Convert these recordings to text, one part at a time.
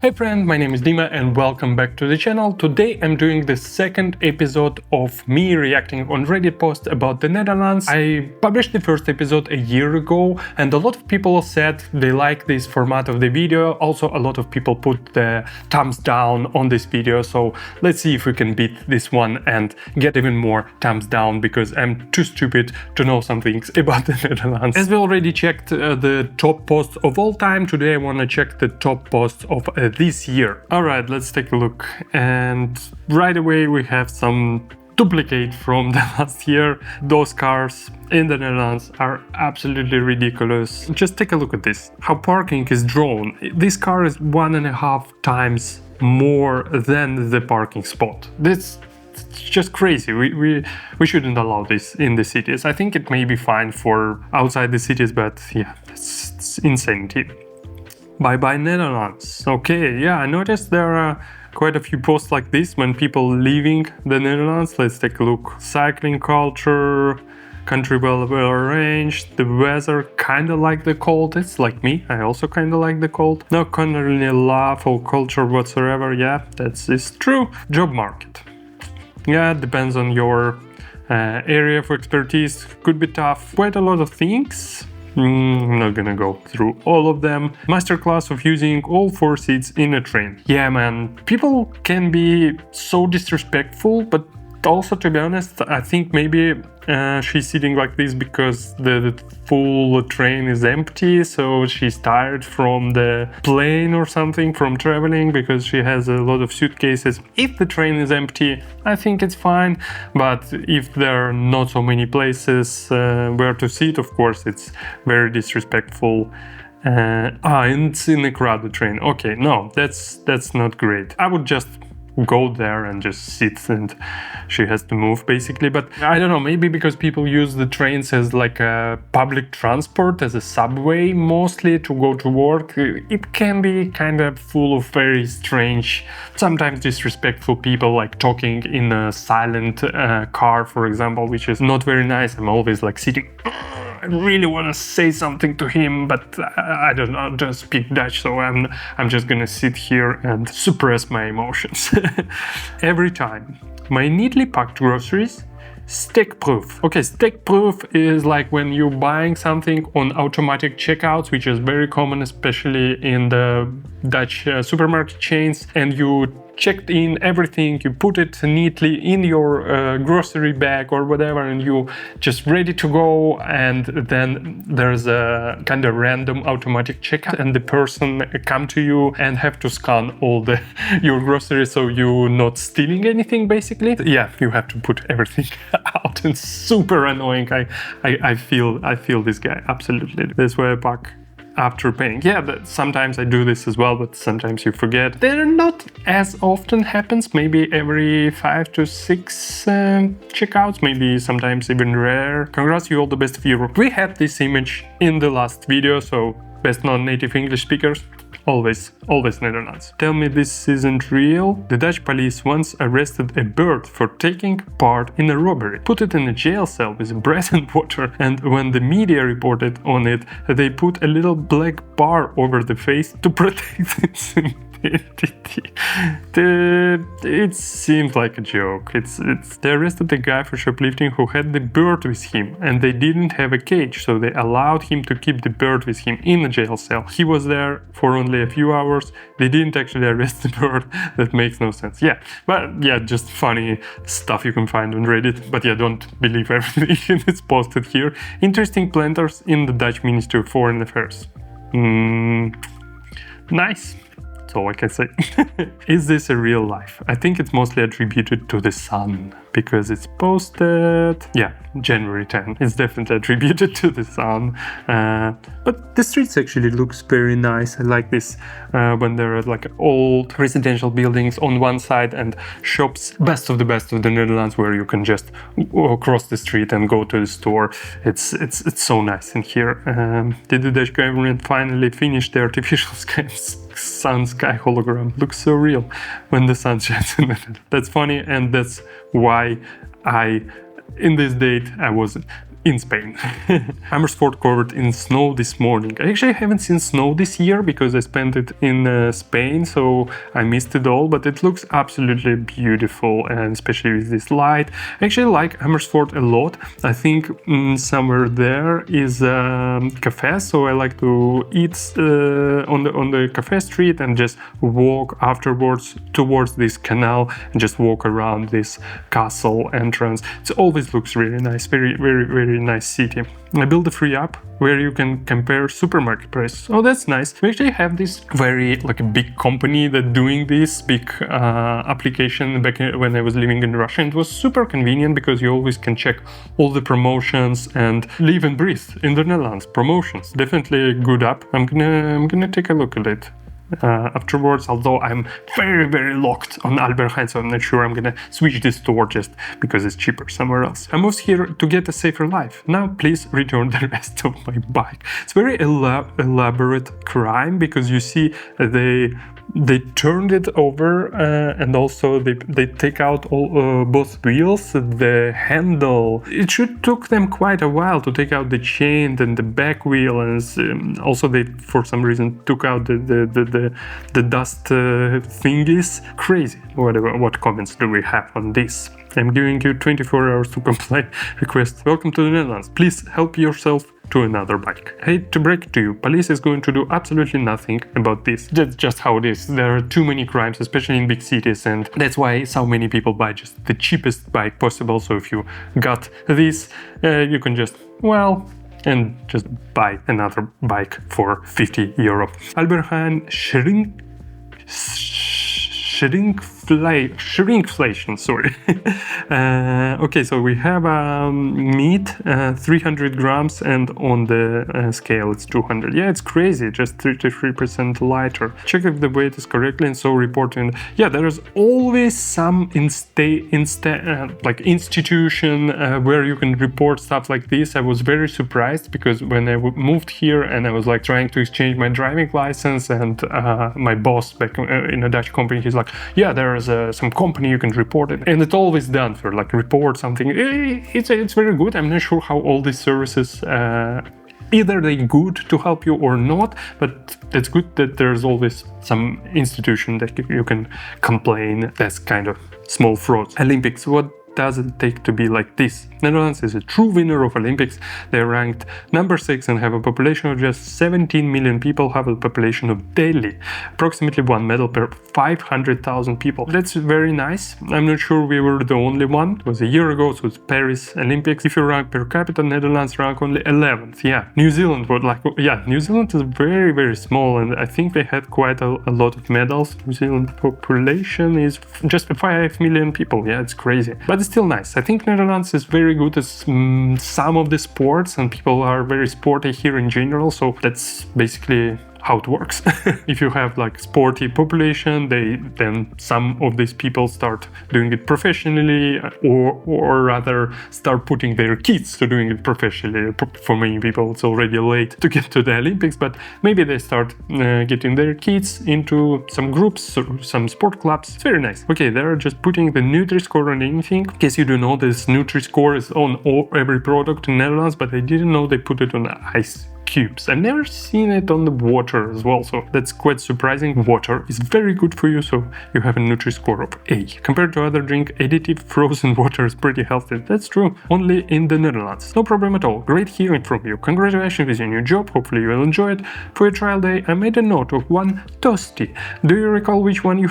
Hey friend, my name is Dima and welcome back to the channel. Today I'm doing the second episode of me reacting on Reddit post about the Netherlands. I published the first episode a year ago and a lot of people said they like this format of the video. Also a lot of people put the thumbs down on this video, so let's see if we can beat this one and get even more thumbs down because I'm too stupid to know some things about the Netherlands. As we already checked the top posts of all time, today I want to check the top posts of this year. Alright, let's take a look, and right away we have some duplicate from the last year. Those cars in the Netherlands are absolutely ridiculous. Just take a look at this, how parking is drawn. This car is 1.5 times more than the parking spot. It's just crazy. We shouldn't allow this in the cities. I think it may be fine for outside the cities, but yeah, it's insanity. Bye-bye Netherlands. Okay, yeah, I noticed there are quite a few posts like this when people leaving the Netherlands. Let's take a look. Cycling culture, country well arranged, the weather kinda like the cold. It's like me, I also kinda like the cold. No country love or culture whatsoever. Yeah, that's true. Job market. Yeah, it depends on your area of expertise. Could be tough. Quite a lot of things. I'm not gonna go through all of them. Masterclass of using all 4 seats in a train. Yeah, man, people can be so disrespectful, but also, to be honest, I think maybe she's sitting like this because the full train is empty, so she's tired from the plane or something, from traveling, because she has a lot of suitcases. If the train is empty, I think it's fine, but if there are not so many places where to sit, of course, it's very disrespectful. And it's in a crowded train. Okay, no, that's not great. I would just go there and just sit, and she has to move basically. But I don't know, maybe because people use the trains as like a public transport, as a subway mostly to go to work, it can be kind of full of very strange, sometimes disrespectful people, like talking in a silent car, for example, which is not very nice. I'm always like sitting, I really want to say something to him, but I don't speak Dutch, so I'm just gonna sit here and suppress my emotions. Every time. My neatly packed groceries, stack-proof. Okay, stack-proof is like when you're buying something on automatic checkouts, which is very common, especially in the Dutch supermarket chains, and you checked in everything, you put it neatly in your grocery bag or whatever, and you just ready to go, and then there's a kind of random automatic checkout and the person come to you and have to scan all your groceries, so you're not stealing anything basically. Yeah, you have to put everything out, and super annoying. I feel this guy, absolutely. That's why I pack after paying. Yeah, sometimes I do this as well, but sometimes you forget. They're not as often happens, maybe every 5 to 6 checkouts, maybe sometimes even rare. Congrats, you all the best of Europe. We had this image in the last video, so best non-native English speakers, always Netherlands. Tell me this isn't real. The Dutch police once arrested a bird for taking part in a robbery, put it in a jail cell with bread and water, and when the media reported on it, they put a little black bar over the face to protect its identity. It seems like a joke. They arrested the guy for shoplifting who had the bird with him, and they didn't have a cage, so they allowed him to keep the bird with him in a jail cell. He was there for only a few hours. They didn't actually arrest the bird. That makes no sense. Yeah, but yeah, just funny stuff you can find on Reddit. But yeah, don't believe everything that's posted here. Interesting planters in the Dutch Ministry of Foreign Affairs. Nice. That's all I can say. Is this a real life? I think it's mostly attributed to the sun, because it's posted, yeah, January 10. It's definitely attributed to the sun. But the streets actually looks very nice. I like this when there are like old residential buildings on one side and shops, best of the Netherlands, where you can just cross the street and go to the store. It's so nice in here. Did the Dutch government finally finish the artificial sun sky hologram? Looks so real when the sun shines in it. That's funny, and that's why in this date I was in Spain. Amersfoort covered in snow this morning. I actually haven't seen snow this year because I spent it in Spain, so I missed it all, but it looks absolutely beautiful, and especially with this light. I actually like Amersfoort a lot. I think somewhere there is a cafe, so I like to eat on the cafe street and just walk afterwards towards this canal and just walk around this castle entrance. It always looks really nice, very nice city. I built a free app where you can compare supermarket prices. Oh, that's nice. We actually have this very like a big company that doing this big application back when I was living in Russia. It was super convenient because you always can check all the promotions and live and breathe in the Netherlands. Promotions, definitely a good app. I'm gonna take a look at it afterwards, although I'm very locked on Albert Heijn, so I'm not sure I'm gonna switch this store just because it's cheaper somewhere else. I moved here to get a safer life. Now please return the rest of my bike. It's very elaborate crime because you see they turned it over and also they take out all both wheels, the handle. It should took them quite a while to take out the chain and the back wheel, and also they for some reason took out the dust thingies. Crazy. What comments do we have on this? I'm giving you 24 hours to comply request. Welcome to the Netherlands. Please help yourself to another bike. I hate to break it to you, police is going to do absolutely nothing about this. That's just how it is. There are too many crimes, especially in big cities, and that's why so many people buy just the cheapest bike possible. So if you got this, you can just, well, and just buy another bike for 50 euro. Albert Heijn Shrinkflation, sorry. Okay, so we have meat, 300 grams, and on the scale it's 200. Yeah, it's crazy, just 33% lighter. Check if the weight is correctly and so reporting. Yeah, there is always some like institution where you can report stuff like this. I was very surprised because when I moved here and I was like trying to exchange my driving license, and my boss back in a Dutch company, he's like, yeah, there is some company you can report it, and it's always done for like report something. It's very good. I'm not sure how all these services either they good to help you or not, but it's good that there's always some institution that you can complain. That's kind of small frauds. Olympics, what does it take to be like this? Netherlands is a true winner of Olympics. They're ranked number 6 and have a population of just 17 million people, have a population of Delhi. Approximately 1 medal per 500,000 people. That's very nice. I'm not sure we were the only one. It was a year ago, so it's Paris Olympics. If you rank per capita, Netherlands rank only 11th. Yeah, New Zealand was like, yeah, New Zealand is very small, and I think they had quite a lot of medals. New Zealand population is just 5 million people. Yeah, it's crazy. But it's still nice. I think Netherlands is very good at some of the sports, and people are very sporty here in general, so that's basically how it works. If you have like sporty population, then some of these people start doing it professionally, or rather start putting their kids to doing it professionally. For many people it's already late to get to the Olympics, but maybe they start getting their kids into some groups or some sport clubs. It's very nice. Okay, they're just putting the Nutri-score on anything. In case you don't know, this Nutri-score is on every product in Netherlands, but I didn't know they put it on ice cubes. I've never seen it on the water as well, so that's quite surprising. Water is very good for you, so you have a Nutri-score of A. Compared to other drink, additive frozen water is pretty healthy. That's true, only in the Netherlands. No problem at all. Great hearing from you. Congratulations with your new job. Hopefully you will enjoy it. For your trial day, I made a note of one tosti. Do you recall which one you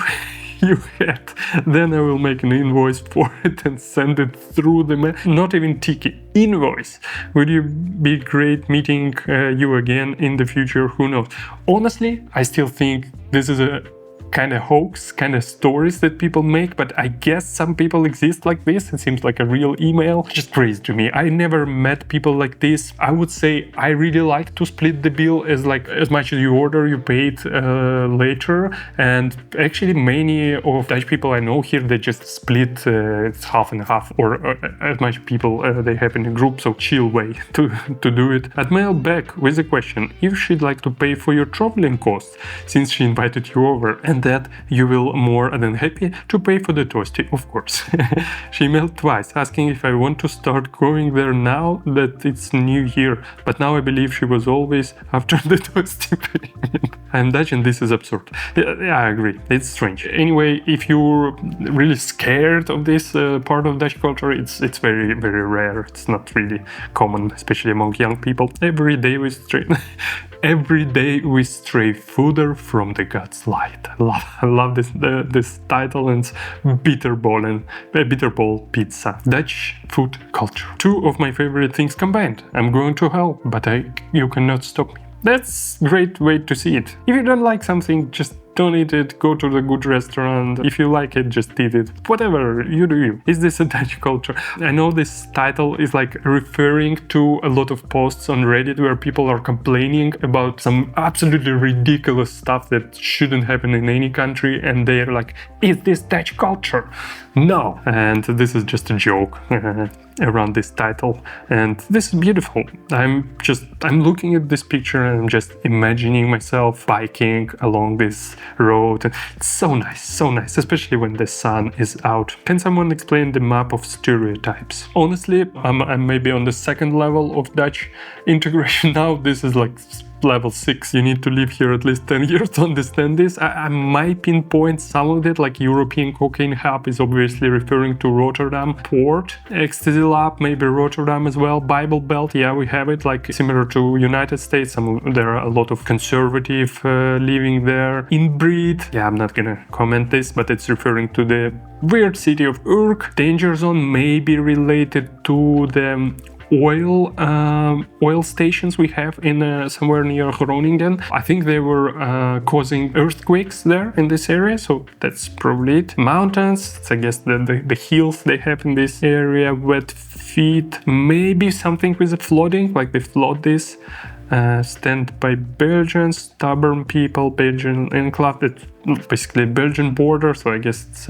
had? Then I will make an invoice for it and send it through the mail. Not even tiki. Invoice. Would you be great meeting you again in the future? Who knows? Honestly, I still think this is a kind of hoax, kind of stories that people make, but I guess some people exist like this. It seems like a real email. Just crazy to me. I never met people like this. I would say I really like to split the bill as much as you order, you pay it later. And actually many of Dutch people I know here, they just split it's half and half, or as much people they have in a group, so chill way to do it. I'd mail back with a question if she'd like to pay for your traveling costs, since she invited you over, and and that you will more than happy to pay for the tosti, of course. She emailed twice asking if I want to start going there now that it's New Year, but now I believe she was always after the tosti payment. I'm Dutch and this is absurd. Yeah, I agree, it's strange. Anyway, if you're really scared of this part of Dutch culture, it's very, very rare. It's not really common, especially among young people. Every day we stray further from the God's light. I love this title, and it's bitterball pizza. Dutch food culture. Two of my favorite things combined. I'm going to hell, but you cannot stop me. That's a great way to see it. If you don't like something, just don't eat it, go to the good restaurant. If you like it, just eat it. Whatever, you do you. Is this a Dutch culture? I know this title is like referring to a lot of posts on Reddit where people are complaining about some absolutely ridiculous stuff that shouldn't happen in any country, and they're like, is this Dutch culture? No. And this is just a joke around this title, and this is beautiful. I'm looking at this picture and I'm just imagining myself biking along this road. It's so nice, especially when the sun is out. Can someone explain the map of stereotypes? Honestly, I'm maybe on the second level of Dutch integration now. This is like level 6. You need to live here at least 10 years to understand this. I might pinpoint some of it, like European Cocaine Hub is obviously referring to Rotterdam. Port, Ecstasy Lab, maybe Rotterdam as well. Bible Belt, yeah, we have it, like similar to United States. There are a lot of conservative living there. Inbreed, yeah, I'm not gonna comment this, but it's referring to the weird city of Urk. Danger Zone may be related to the oil stations we have in somewhere near Groningen. I think they were causing earthquakes there in this area, so that's probably it. Mountains, I guess the hills they have in this area. Wet feet, maybe something with the flooding, like they flood this. Stand by Belgians, stubborn people, Belgian enclave, that's basically Belgian border, so I guess it's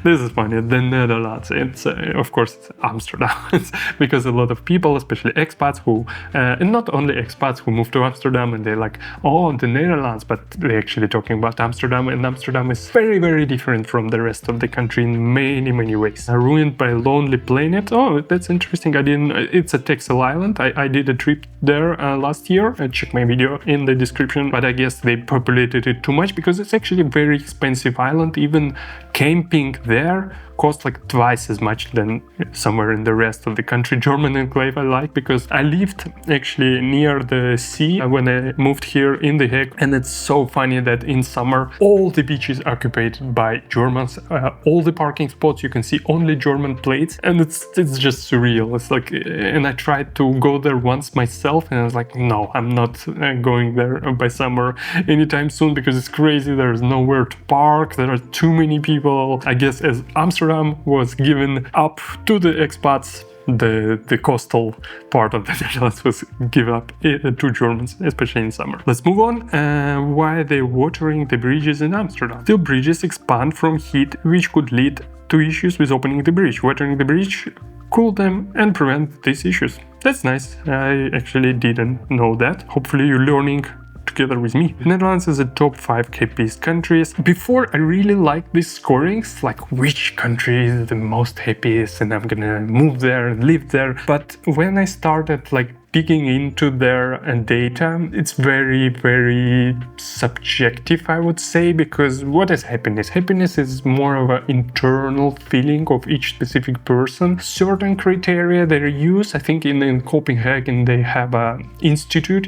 this is funny. The Netherlands, it's of course it's Amsterdam. It's because a lot of people, especially expats who, and not only expats who move to Amsterdam and they're like, oh, the Netherlands, but they're actually talking about Amsterdam, and Amsterdam is very, very different from the rest of the country in many, many ways. Ruined by Lonely Planet. Oh, that's interesting. It's a Texel island. I did a trip there last year. Check my video in the description, but I guess they populated it too much because it's actually a very expensive island. Even camping there costs like twice as much than somewhere in the rest of the country. German enclave I like because I lived actually near the sea when I moved here in The Hague, and it's so funny that in summer all the beaches are occupied by Germans. All the parking spots you can see only German plates, and it's just surreal. It's like, and I tried to go there once myself and I was like, no, I'm not going there by summer anytime soon because it's crazy. There's nowhere to park, there are too many people. I guess as Amsterdam was given up to the expats, the coastal part of the Netherlands was given up to Germans, especially in summer. Let's move on. Why are they watering the bridges in Amsterdam? The bridges expand from heat, which could lead to issues with opening the bridge. Watering the bridge cool them and prevent these issues. That's nice. I actually didn't know that. Hopefully you're learning together with me. Netherlands is a top 5 happiest countries. Before, I really liked these scorings, like which country is the most happiest and I'm gonna move there and live there. But when I started like digging into their data, it's very, very subjective, I would say, because what is happiness? Happiness is more of an internal feeling of each specific person. Certain criteria they use, I think in Copenhagen they have an institute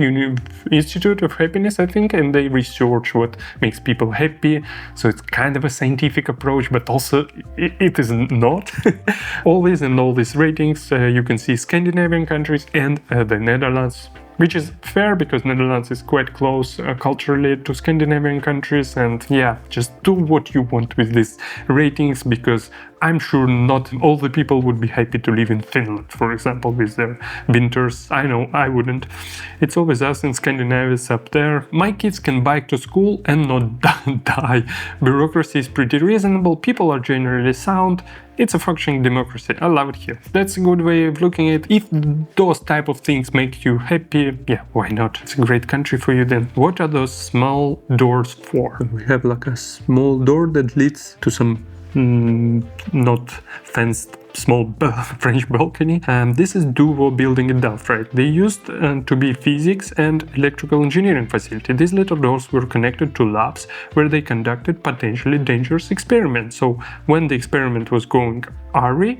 of happiness, I think, and they research what makes people happy. So it's kind of a scientific approach, but also it is not. Always in all these ratings, you can see Scandinavian countries and the Netherlands, which is fair because Netherlands is quite close culturally to Scandinavian countries. And yeah, just do what you want with these ratings, because I'm sure not all the people would be happy to live in Finland, for example, with their winters. I know I wouldn't. It's always us in Scandinavia up there. My kids can bike to school and not die. Bureaucracy is pretty reasonable. People are generally sound it's a functioning democracy. I love it here. That's a good way of looking at it. If those type of things make you happy, yeah, why not? It's a great country for you then. What are those small doors for? We have like a small door that leads to some not fenced small French balcony. This is Duo building in Delft, right? They used to be physics and electrical engineering facility. These little doors were connected to labs where they conducted potentially dangerous experiments. So when the experiment was going awry,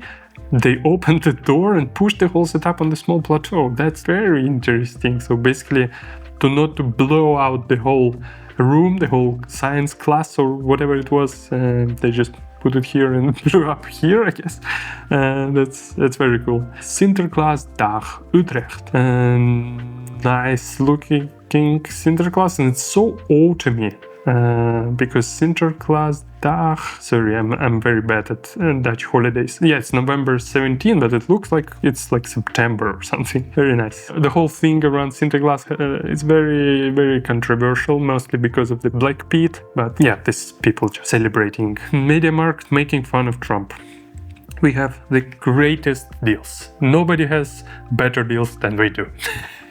they opened the door and pushed the whole setup on the small plateau. That's very interesting. So basically, not to blow out the whole room, the whole science class or whatever it was, they just put it here and blew up here, I guess. That's very cool. Sinterklaasdag Utrecht. Nice looking Sinterklaas, and it's so autumny. Because Sinterklaasdag, sorry, I'm very bad at Dutch holidays. Yeah, it's November 17, but it looks like it's like September or something. Very nice. The whole thing around Sinterklaas is very, very controversial, mostly because of the Black Pete. But yeah, this people just celebrating. MediaMarkt making fun of Trump. We have the greatest deals. Nobody has better deals than we do.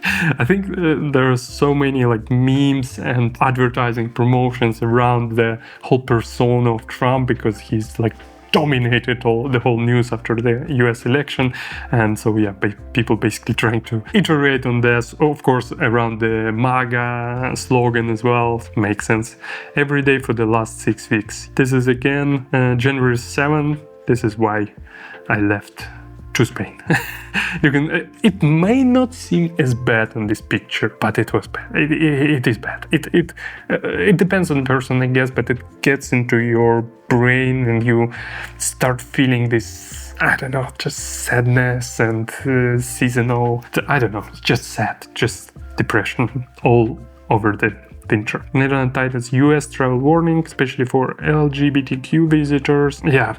I think there are so many like memes and advertising promotions around the whole persona of Trump, because he's like dominated the whole news after the US election. And so yeah, people basically trying to iterate on this, of course, around the MAGA slogan as well. Makes sense. Every day for the last 6 weeks. This is again January 7th. This is why I left to Spain. It may not seem as bad on this picture, but it was bad. It is bad. It depends on the person, I guess, but it gets into your brain and you start feeling this, I don't know, just sadness and seasonal, I don't know, just sad, just depression all over the winter. Netherlands titles US travel warning, especially for LGBTQ visitors. Yeah,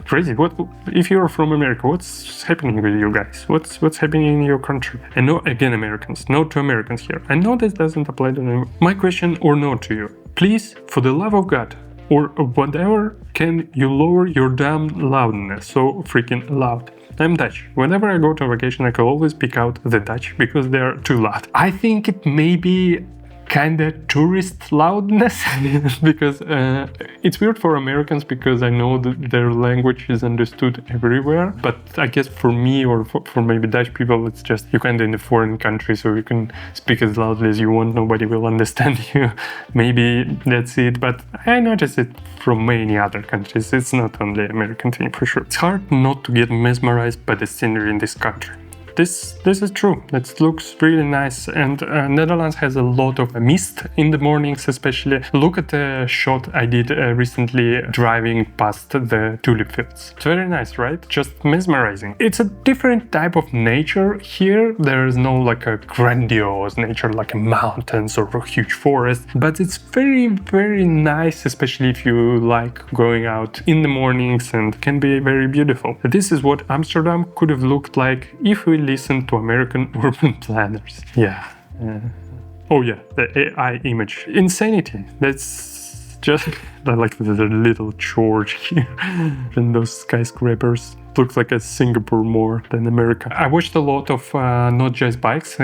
crazy. What if you're from America? What's happening with you guys? What's happening in your country? And no, again, Americans. No to Americans here. I know this doesn't apply to them. My question or no to you. Please, for the love of God, or whatever, can you lower your damn loudness? So freaking loud. I'm Dutch. Whenever I go to vacation, I can always pick out the Dutch because they're too loud. I think it may be kind of tourist loudness because it's weird for Americans because I know that their language is understood everywhere, but I guess for me or for maybe Dutch people, it's just you're kind of in a foreign country, so you can speak as loudly as you want, nobody will understand you. Maybe that's it, but I noticed it from many other countries. It's not only American thing for sure. It's hard not to get mesmerized by the scenery in this country. This is true. It looks really nice, and Netherlands has a lot of mist in the mornings, especially. Look at the shot I did recently driving past the tulip fields. It's very nice, right? Just mesmerizing. It's a different type of nature here. There is no like a grandiose nature like mountains or a huge forest, but it's very, very nice, especially if you like going out in the mornings, and can be very beautiful. This is what Amsterdam could have looked like if we listen to American urban planners. Yeah. Oh yeah, the AI image. Insanity. That's just like the little George here. And those skyscrapers. Looks like a Singapore more than America. I watched a lot of NotJustBikes.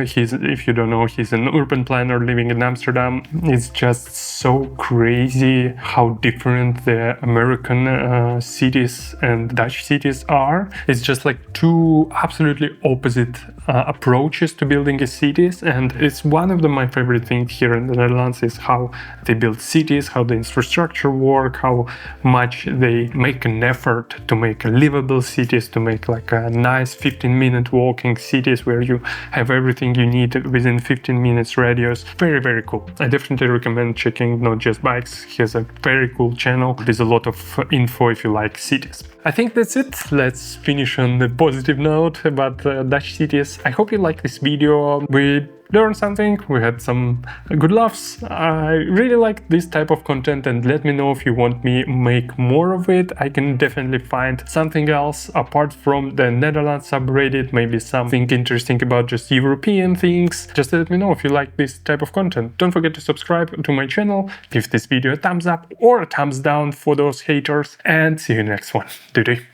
If you don't know, he's an urban planner living in Amsterdam. It's just so crazy how different the American cities and Dutch cities are. It's just like two absolutely opposite approaches to building cities, and it's one of my favorite things here in the Netherlands is how they build cities, how the infrastructure work, how much they make an effort to make a livable cities, to make like a nice 15-minute walking cities where you have everything you need within 15 minutes radius. Very, very cool. I definitely recommend checking NotJustBikes. He has a very cool channel. There's a lot of info if you like cities. I think that's it. Let's finish on a positive note about Dutch cities. I hope you like this video. We learned something, we had some good laughs. I really like this type of content, and let me know if you want me make more of it. I can definitely find something else apart from the Netherlands subreddit, maybe something interesting about just European things. Just let me know if you like this type of content. Don't forget to subscribe to my channel, give this video a thumbs up or a thumbs down for those haters, and see you in the next one. Doei doei.